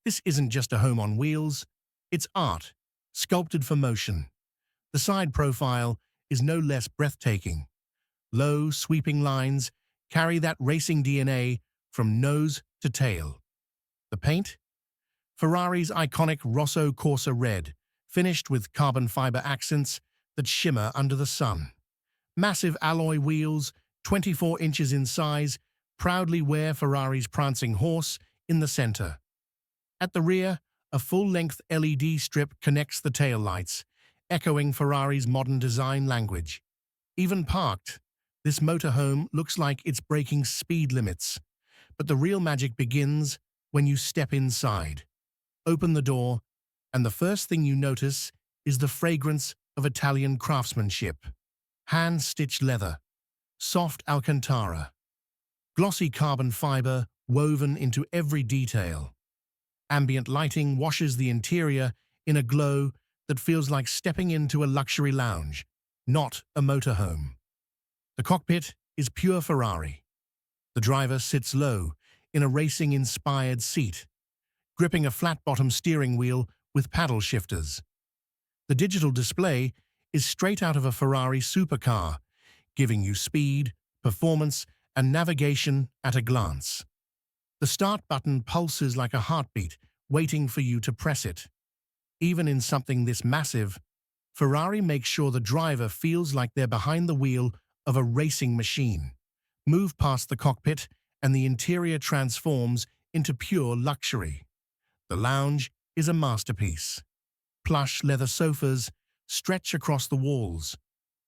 This isn't just a home on wheels, it's art, sculpted for motion. The side profile is no less breathtaking. Low, sweeping lines carry that racing DNA from nose to tail. The paint? Ferrari's iconic Rosso Corsa Red, finished with carbon fiber accents that shimmer under the sun. Massive alloy wheels, 24 inches in size, proudly wear Ferrari's prancing horse in the center. At the rear, a full-length LED strip connects the taillights, echoing Ferrari's modern design language. Even parked, this motorhome looks like it's breaking speed limits. But the real magic begins when you step inside. Open the door, and the first thing you notice is the fragrance of Italian craftsmanship. Hand-stitched leather, soft Alcantara, glossy carbon fiber woven into every detail. Ambient lighting washes the interior in a glow that feels like stepping into a luxury lounge, not a motorhome. The cockpit is pure Ferrari. The driver sits low in a racing-inspired seat, gripping a flat-bottom steering wheel with paddle shifters. The digital display is straight out of a Ferrari supercar, giving you speed, performance, and navigation at a glance. The start button pulses like a heartbeat, waiting for you to press it. Even in something this massive, Ferrari makes sure the driver feels like they're behind the wheel of a racing machine. Move past the cockpit, and the interior transforms into pure luxury. The lounge is a masterpiece. Plush leather sofas stretch across the walls,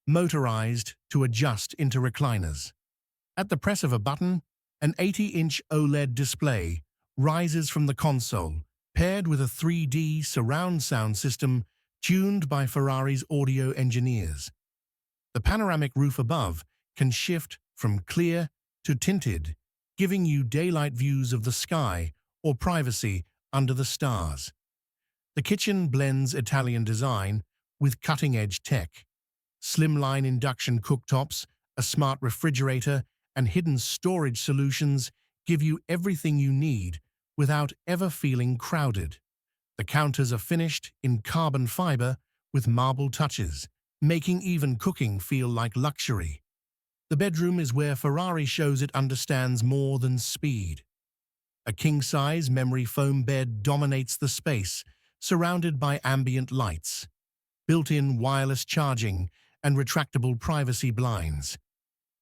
motorized to adjust into recliners. At the press of a button, an 80-inch OLED display rises from the console, paired with a 3D surround sound system tuned by Ferrari's audio engineers. The panoramic roof above can shift from clear to tinted, giving you daylight views of the sky or privacy under the stars. The kitchen blends Italian design with cutting-edge tech. Slimline induction cooktops, a smart refrigerator, and hidden storage solutions give you everything you need without ever feeling crowded. The counters are finished in carbon fiber with marble touches, making even cooking feel like luxury. The bedroom is where Ferrari shows it understands more than speed. A king-size memory foam bed dominates the space, surrounded by ambient lights, built-in wireless charging, and retractable privacy blinds.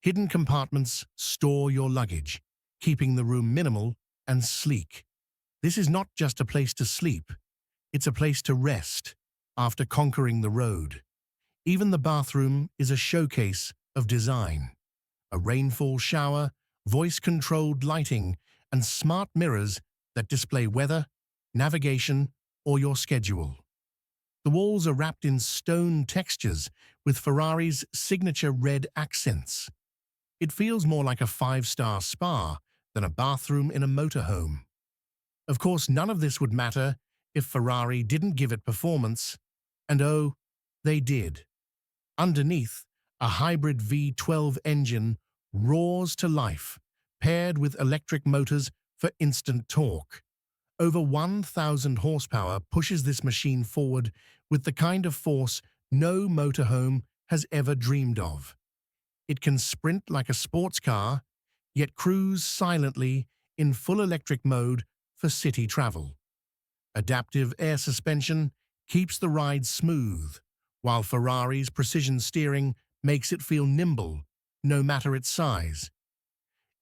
Hidden compartments store your luggage, keeping the room minimal and sleek. This is not just a place to sleep, it's a place to rest after conquering the road. Even the bathroom is a showcase of design. A rainfall shower, voice-controlled lighting, and smart mirrors that display weather, navigation, or your schedule. The walls are wrapped in stone textures with Ferrari's signature red accents. It feels more like a five-star spa than a bathroom in a motorhome. Of course, none of this would matter if Ferrari didn't give it performance, and oh, they did. Underneath, a hybrid V12 engine roars to life, paired with electric motors for instant torque. Over 1,000 horsepower pushes this machine forward with the kind of force no motorhome has ever dreamed of. It can sprint like a sports car, yet cruise silently in full electric mode for city travel. Adaptive air suspension keeps the ride smooth, while Ferrari's precision steering makes it feel nimble, no matter its size.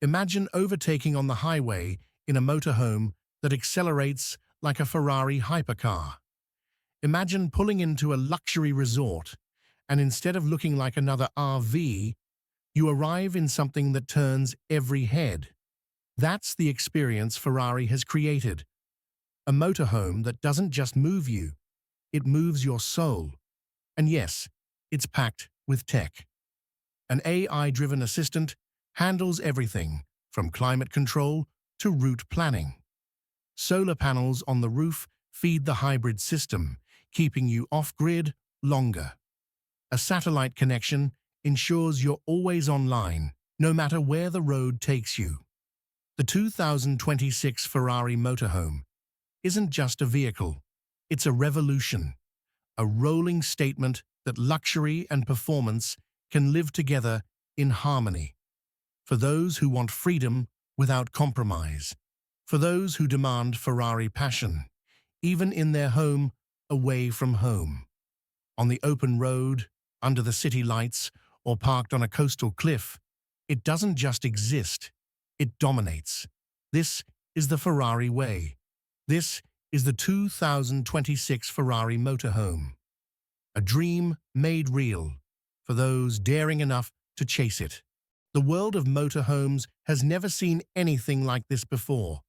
Imagine overtaking on the highway in a motorhome that accelerates like a Ferrari hypercar. Imagine pulling into a luxury resort, and instead of looking like another RV, you arrive in something that turns every head. That's the experience Ferrari has created. A motorhome that doesn't just move you, it moves your soul. And yes, it's packed with tech. An AI-driven assistant handles everything from climate control to route planning. Solar panels on the roof feed the hybrid system, keeping you off-grid longer. A satellite connection ensures you're always online, no matter where the road takes you. The 2026 Ferrari Motorhome, isn't just a vehicle. It's a revolution, a rolling statement that luxury and performance can live together in harmony. For those who want freedom without compromise. For those who demand Ferrari passion, even in their home, away from home. On the open road, under the city lights, or parked on a coastal cliff, it doesn't just exist, it dominates. This is the Ferrari way. This is the 2026 Ferrari Motorhome. A dream made real for those daring enough to chase it. The world of motorhomes has never seen anything like this before.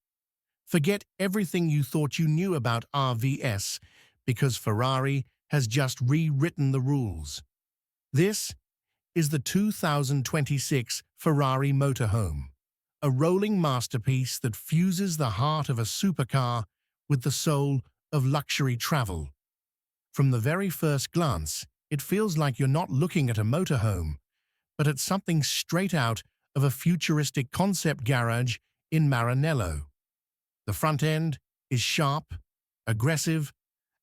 Forget everything you thought you knew about RVS, because Ferrari has just rewritten the rules. This is the 2026 Ferrari Motorhome, a rolling masterpiece that fuses the heart of a supercar with the soul of luxury travel. From the very first glance, it feels like you're not looking at a motorhome, but at something straight out of a futuristic concept garage in Maranello. The front end is sharp, aggressive,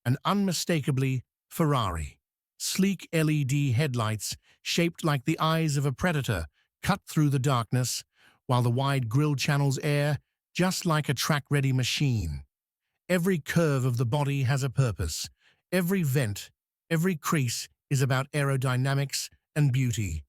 and unmistakably Ferrari. Sleek LED headlights, shaped like the eyes of a predator, cut through the darkness, while the wide grille channels air just like a track-ready machine. Every curve of the body has a purpose. Every vent, every crease is about aerodynamics and beauty.